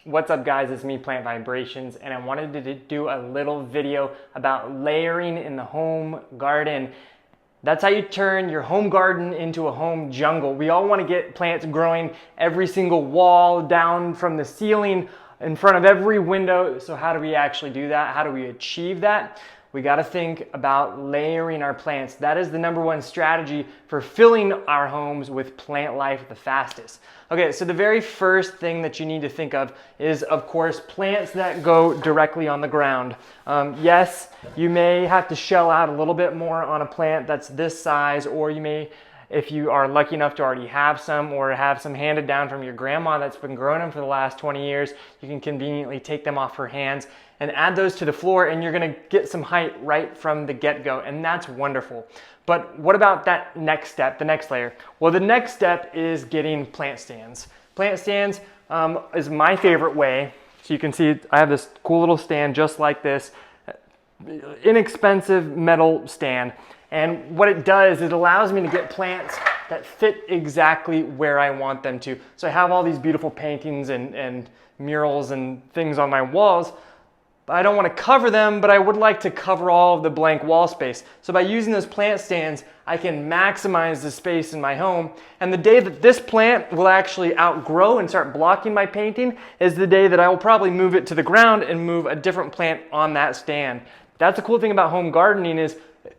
What's up guys, it's me, Plant Vibrations, and I wanted to do a little video about layering in the home garden. That's how you turn your home garden into a home jungle. We all want to get plants growing every single wall, down from the ceiling, in front of every window. So how do we actually do that? How do we achieve that? We got to think about layering our plants. That is the #1 strategy for filling our homes with plant life the fastest. Okay, so the very first thing that you need to think of is, of course, plants that go directly on the ground. Yes, you may have to shell out a little bit more on a plant that's this size, or you may, if you are lucky enough to already have some or have some handed down from your grandma that's been growing them for the last 20 years, you can conveniently take them off her hands and add those to the floor, and you're gonna get some height right from the get-go, and that's wonderful. But what about that next step, the next layer? Well, the next step is getting plant stands. Plant stands is my favorite way. So you can see I have this cool little stand just like this, inexpensive metal stand. And what it does, it allows me to get plants that fit exactly where I want them to. So I have all these beautiful paintings and murals and things on my walls. I don't want to cover them, but I would like to cover all of the blank wall space. So by using those plant stands, I can maximize the space in my home. And the day that this plant will actually outgrow and start blocking my painting is the day that I will probably move it to the ground and move a different plant on that stand. That's the cool thing about home gardening is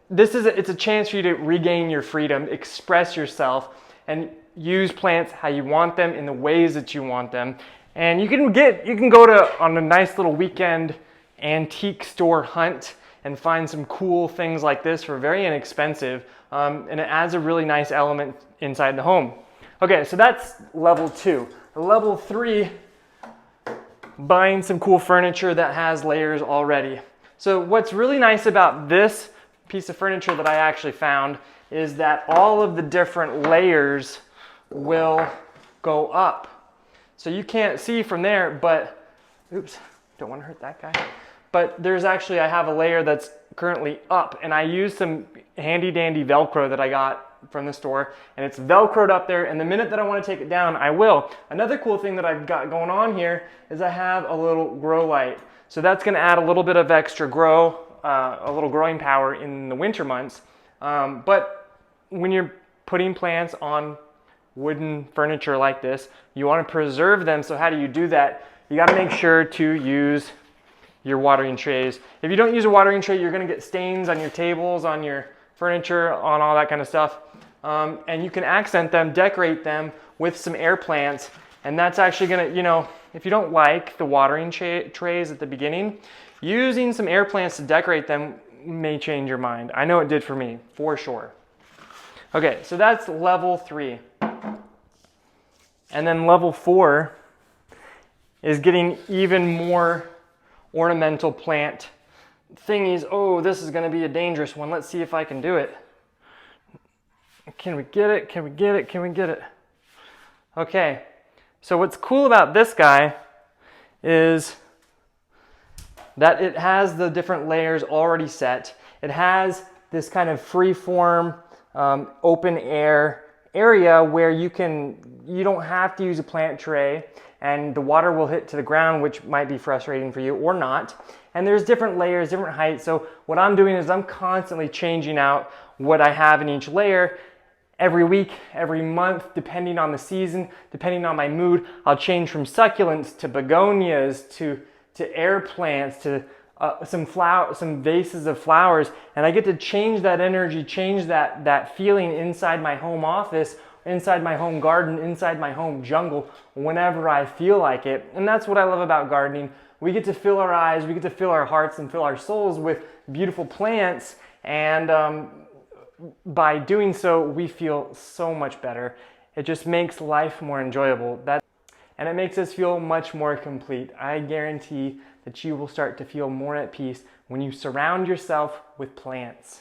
it's a chance for you to regain your freedom, express yourself, and use plants how you want them in the ways that you want them. And you can go on a nice little weekend antique store hunt and find some cool things like this for very inexpensive, and it adds a really nice element inside the home. Okay, so that's level 2. Level 3, buying some cool furniture that has layers already. So what's really nice about this piece of furniture that I actually found is that all of the different layers will go up. So you can't see from there, but oops, don't want to hurt that guy. But there's actually, I have a layer that's currently up, and I used some handy dandy Velcro that I got from the store, and it's Velcroed up there, and the minute that I want to take it down, I will. Another cool thing that I've got going on here is I have a little grow light. So that's going to add a little bit of extra grow, a little growing power in the winter months. But when you're putting plants on wooden furniture like this, you want to preserve them. So how do you do that? You got to make sure to use your watering trays. If you don't use a watering tray, you're going to get stains on your tables, on your furniture, on all that kind of stuff. And you can accent them, decorate them with some air plants. And that's actually going to, if you don't like the watering trays at the beginning, using some air plants to decorate them may change your mind. I know it did for me, for sure. Okay, so that's level 3. And then level 4 is getting even more ornamental plant thingies. Oh, this is going to be a dangerous one. Let's see if I can do it. Can we get it? Can we get it? Can we get it? Okay, so what's cool about this guy is that it has the different layers already set. It has this kind of free-form, open air area where you don't have to use a plant tray, and the water will hit to the ground, which might be frustrating for you or not. And there's different layers, different heights. So what I'm doing is I'm constantly changing out what I have in each layer. Every week, every month, depending on the season, depending on my mood, I'll change from succulents to begonias to air plants to some vases of flowers, and I get to change that energy, change that feeling inside my home office, inside my home garden, inside my home jungle, whenever I feel like it. And that's what I love about gardening. We get to fill our eyes, we get to fill our hearts and fill our souls with beautiful plants, and by doing so, we feel so much better. It just makes life more enjoyable. And it makes us feel much more complete. I guarantee that you will start to feel more at peace when you surround yourself with plants.